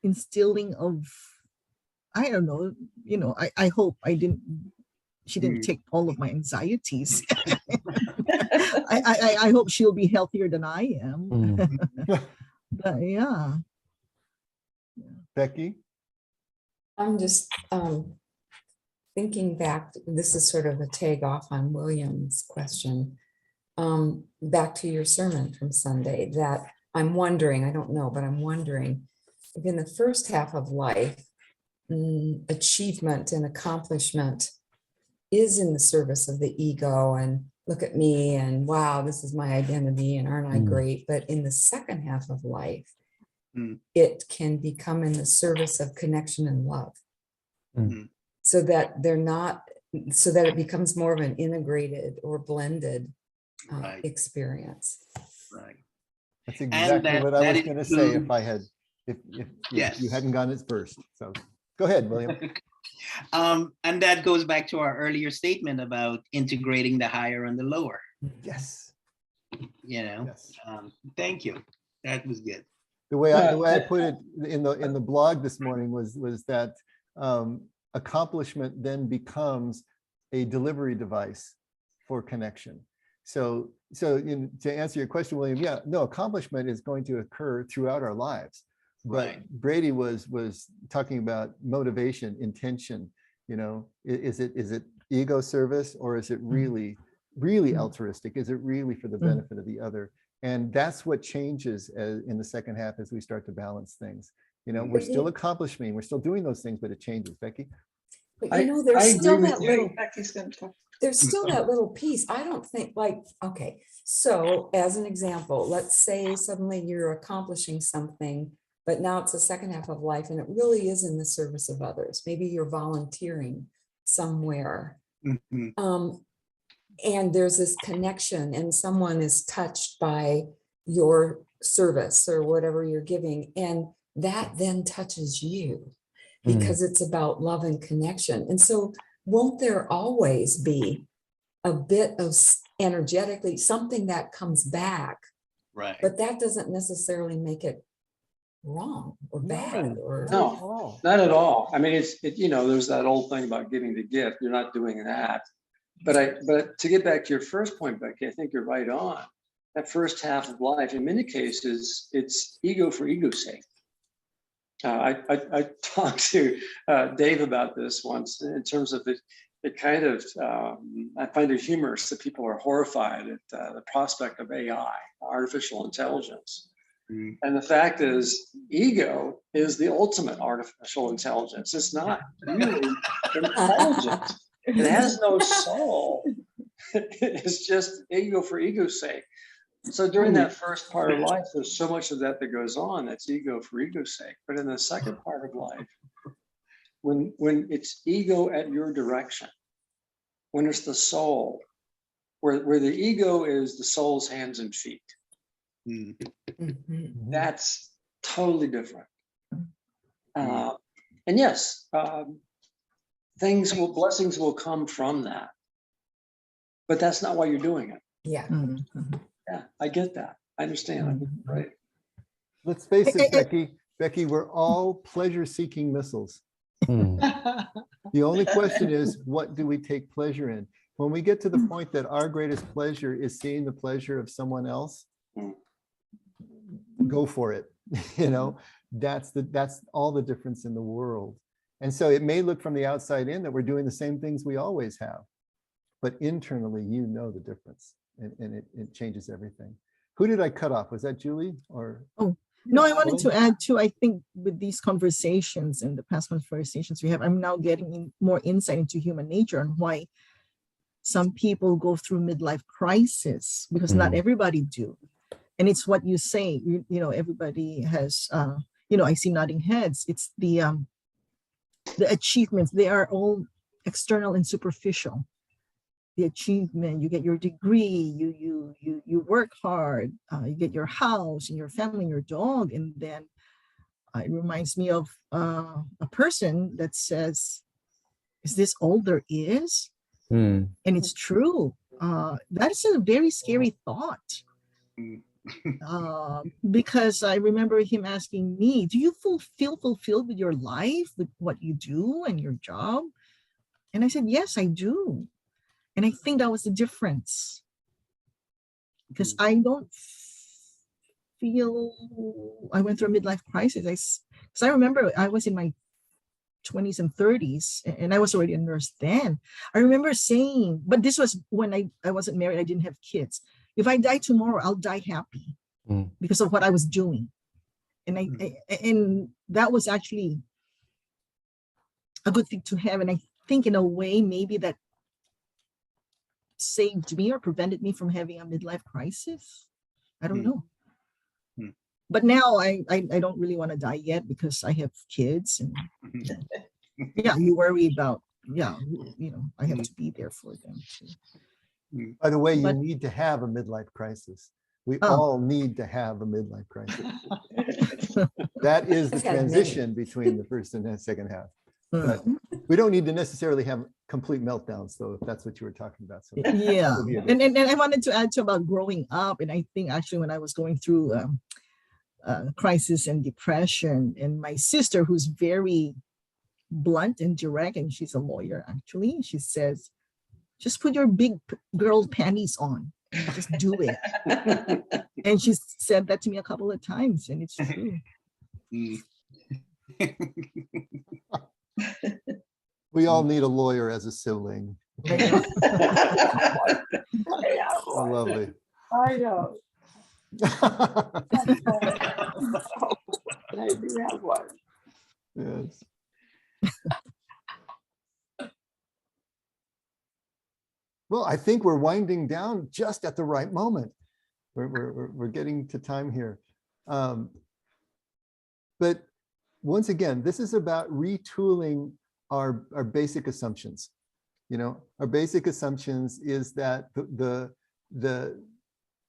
instilling of, I don't know, I hope she didn't take all of my anxieties. I hope she'll be healthier than I am. But yeah. Becky? I'm just thinking back, this is sort of a tag off on William's question, back to your sermon from Sunday, that I'm wondering, I don't know, but I'm wondering if in the first half of life, achievement and accomplishment is in the service of the ego and look at me and wow, this is my identity and aren't I great? But in the second half of life, it can become in the service of connection and love. So that so that it becomes more of an integrated or blended experience. Right. That's exactly what I was going to say if you hadn't gone it first. So go ahead, William. And that goes back to our earlier statement about integrating the higher and the lower. Yes. Yes. Thank you. That was good. The way I put it in the blog this morning was that accomplishment then becomes a delivery device for connection. So to answer your question, William, yeah, no, accomplishment is going to occur throughout our lives. But Brady was talking about motivation, intention. Is it ego service, or is it really altruistic? Is it really for the benefit of the other? And that's what changes in the second half as we start to balance things. You know, Mm. we're But still you- accomplishing, we're still doing those things, but it changes. Becky? But I- you know, I there's agree still with that you. little, Becky's gonna talk. there's still that little piece. I don't think like, okay, so as an example, let's say suddenly you're accomplishing something, but now it's the second half of life and it really is in the service of others. Maybe you're volunteering somewhere. Mhm. And there's this connection and someone is touched by your service or whatever you're giving. And that then touches you because it's about love and connection. And so won't there always be a bit of energetically something that comes back, Right. but that doesn't necessarily make it wrong or bad or. No, not at all. I mean, there's that old thing about giving the gift. You're not doing that. But to get back to your first point, Becky, I think you're right on. That first half of life, in many cases, it's ego for ego's sake. I talked to Dave about this once in terms of it kind of, I find it humorous that people are horrified at the prospect of AI, artificial intelligence. Mm. And the fact is, ego is the ultimate artificial intelligence. It's not really intelligent. It has no soul. It's just ego for ego's sake. So during that first part of life, there's so much of that goes on. That's ego for ego's sake. But in the second part of life, when it's ego at your direction, when it's the soul, where the ego is the soul's hands and feet, Mm. Mhm. that's totally different. And yes, blessings will come from that. But that's not why you're doing it. Yeah. Yeah, I get that. I understand. Right. Let's face it, Becky, we're all pleasure-seeking missiles. The only question is, what do we take pleasure in? When we get to the point that our greatest pleasure is seeing the pleasure of someone else, go for it. You know, that's all the difference in the world. And so it may look from the outside in that we're doing the same things we always have, but internally, you know the difference, and it changes everything. Who did I cut off? Was that Julie or? No, I wanted to add too, I think with these conversations and the past conversations we have, I'm now getting more insight into human nature and why some people go through midlife crisis, because not everybody do. And it's what you say, you know, everybody has, I see nodding heads. It's the achievements, they are all external and superficial. The achievement, you get your degree, you work hard, you get your house and your family and your dog. And then it reminds me of a person that says, is this all there is? And it's true. That's a very scary thought. Because I remember him asking me, do you feel fulfilled with your life, with what you do and your job? And I said, yes, I do. And I think that was the difference. Because I don't feel, I went through a midlife crisis. Because I remember I was in my 20s and 30s, and I was already a nurse then. I remember saying, but this was when I wasn't married, I didn't have kids. If I die tomorrow, I'll die happy because of what I was doing. And and that was actually a good thing to have. And I think in a way, maybe that saved me or prevented me from having a midlife crisis. I don't know. But now I don't really want to die yet because I have kids, and yeah, you worry about, I have to be there for them too. By the way, you need to have a midlife crisis. We all need to have a midlife crisis. That is the transition between the first and the second half. But we don't need to necessarily have complete meltdowns, though, if that's what you were talking about. So yeah, and I wanted to add to about growing up, and I think actually when I was going through crisis and depression, and my sister, who's very blunt and direct, and she's a lawyer actually, she says, just put your big girl panties on and just do it. And she said that to me a couple of times, and it's true. We all need a lawyer as a sibling. Oh, lovely. I know. I do have one. Yes. Well, I think we're winding down just at the right moment. We're getting to time here. But once again, this is about retooling our basic assumptions. You know, our basic assumptions is that the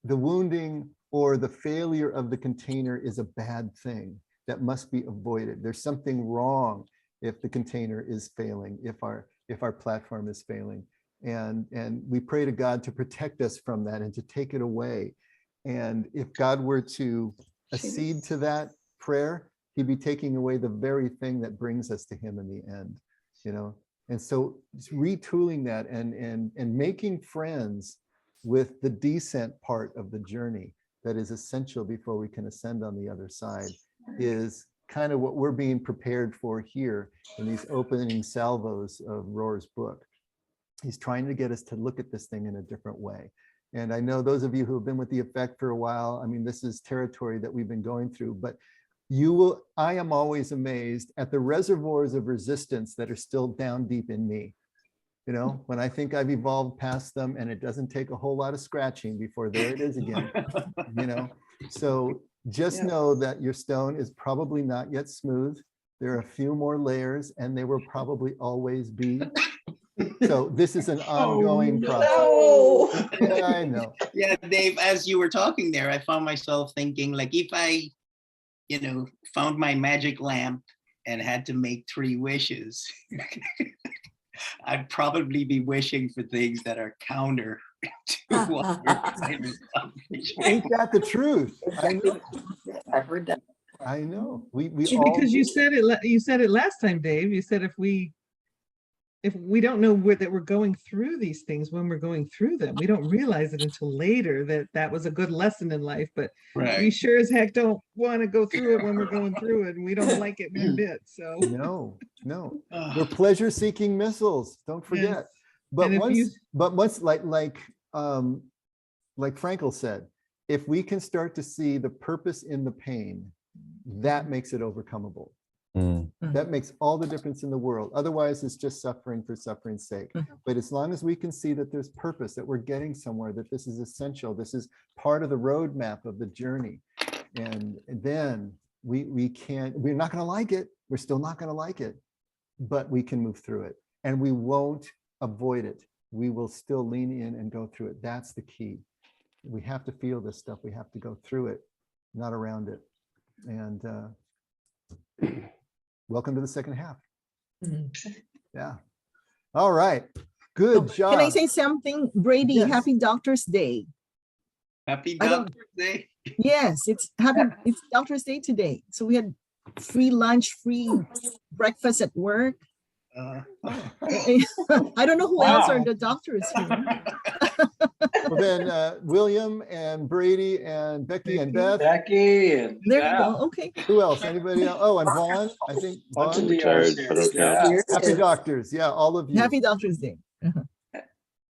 wounding or the failure of the container is a bad thing that must be avoided. There's something wrong if the container is failing, if our platform is failing. And we pray to God to protect us from that and to take it away. And if God were to accede to that prayer, he'd be taking away the very thing that brings us to him in the end, you know? And so it's retooling that and making friends with the descent part of the journey that is essential before we can ascend on the other side is kind of what we're being prepared for here in these opening salvos of Rohr's book. He's trying to get us to look at this thing in a different way. And I know those of you who have been with the effect for a while, I mean, this is territory that we've been going through, but I am always amazed at the reservoirs of resistance that are still down deep in me. You know, when I think I've evolved past them and it doesn't take a whole lot of scratching before there it is again, you know? So just know that your stone is probably not yet smooth. There are a few more layers and they will probably always be. So this is an ongoing process. Yeah, I know. Yeah, Dave, as you were talking there, I found myself thinking, like, if I, you know, found my magic lamp and had to make 3 wishes, I'd probably be wishing for things that are counter to what we're trying to accomplish. Ain't that the truth? I know. I've heard that. I know. We all Because you said it last time, Dave. You said if we don't know that we're going through these things when we're going through them, we don't realize it until later that was a good lesson in life. But we sure as heck don't want to go through it when we're going through it, and we don't like it one bit. So no, we're pleasure-seeking missiles. Don't forget. Yes. But And once, like Frankel said, if we can start to see the purpose in the pain, that makes it overcomable. That makes all the difference in the world. Otherwise, it's just suffering for suffering's sake. But as long as we can see that there's purpose, that we're getting somewhere, that this is essential, this is part of the roadmap of the journey, and then we're not going to like it. We're still not going to like it, but we can move through it, and we won't avoid it. We will still lean in and go through it. That's the key. We have to feel this stuff. We have to go through it, not around it. And welcome to the second half. Yeah. All right. Good job. Can I say something? Brady, Yes. happy Doctor's Day. Happy I don't- Doctor's Day. Yes, it's Doctor's Day today. So we had free lunch, free breakfast at work. I don't know who else are the doctors here. Well, then William and Brady and Becky and Beth. Becky and There we go. Okay. Who else? Anybody else? Oh, and Vaughn. I think bunch of Vaughn. DRs Retired, but okay. here. Happy doctors. Yeah, all of you. Happy Doctor's Day.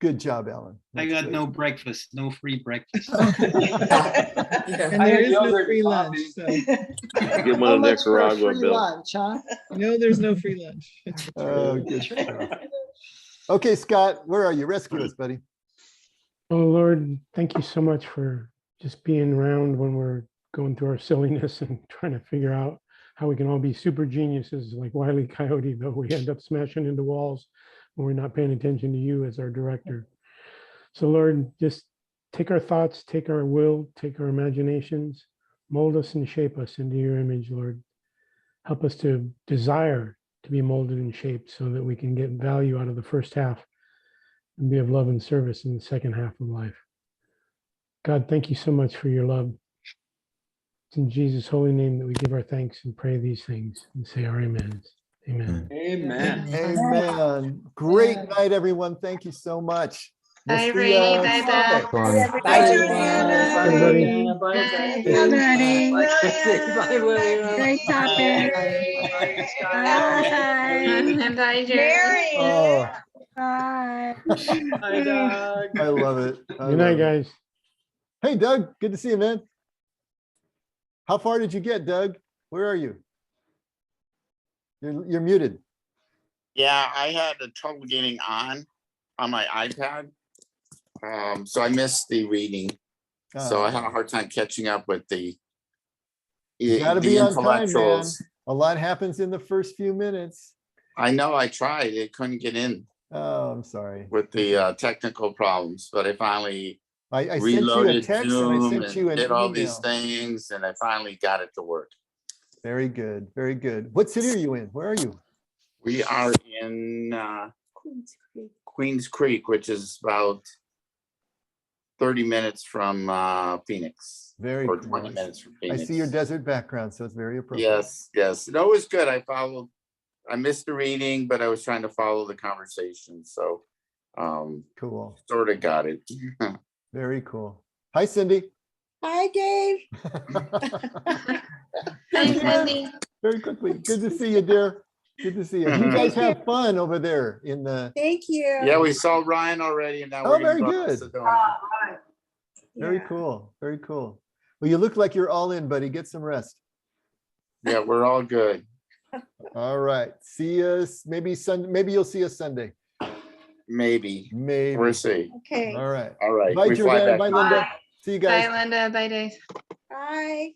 Good job, Alan. I That's got great. no breakfast, no free breakfast. and I there had is no yogurt free and lunch. coffee. So Give him How a much for a Nicaragua free bill. lunch, huh? no, there's no free lunch. Oh, good stuff. Okay, Scott, where are you? Rescue us, buddy. Oh, Lord, thank you so much for just being around when we're going through our silliness and trying to figure out how we can all be super geniuses like Wile E. Coyote, though we end up smashing into walls when we're not paying attention to you as our director. So, Lord, just take our thoughts, take our will, take our imaginations, mold us and shape us into your image, Lord. Help us to desire to be molded and shaped so that we can get value out of the first half and be of love and service in the second half of life. God, thank you so much for your love. It's in Jesus' holy name that we give our thanks and pray these things and say our amens. Amen. Amen. Amen. Great night, everyone. Thank you so much. We'll Bye, see Ray. ya Bye, Beth. Sunday. Bye, Everybody. Everybody. Bye, William. Great topic. Bye. And bye, Jerry. Oh, Bye. Hi, Doug. I love it. I Good night, love it. guys. Hey, Doug. Good to see you, man. How far did you get, Doug? where are you? You're muted. Yeah, I had a trouble getting on my iPad. So I missed the reading. So I had a hard time catching up with the You gotta be on time, man. intellectuals. A lot happens in the first few minutes. I know I tried. It couldn't get in Oh, I'm sorry. with the technical problems, but I finally I sent you a reloaded text and I Zoom sent you and an did all these email. things, and I finally got it to work. Very good, very good. What city are you in? Where are you? We are in Queens Creek, which is about 30 minutes from Phoenix. Very or cool. 20 minutes from I Phoenix. see your desert background, so it's very appropriate. Yes, yes. No, it was good. I missed the reading, but I was trying to follow the conversation. So Cool. sort of got it. Very cool. Hi, Cindy. Hi, Dave. Hey, Cindy. Very quickly. Good to see you, dear. Good to see you. You guys have fun over there in the. Thank you. Yeah, we saw Ryan already, and now Oh, we're gonna very go to good. Sedona. Very cool. Very cool. Well, you look like you're all in, buddy. Get some rest. Yeah, we're all good. All right. See us maybe Sunday. Maybe you'll see us Sunday. Maybe. Maybe. We'll see. Okay. All right. All right. Bye, we fly Jordan. back Bye, Linda. Bye. See you guys. Bye, Linda. Bye, Dave. Bye.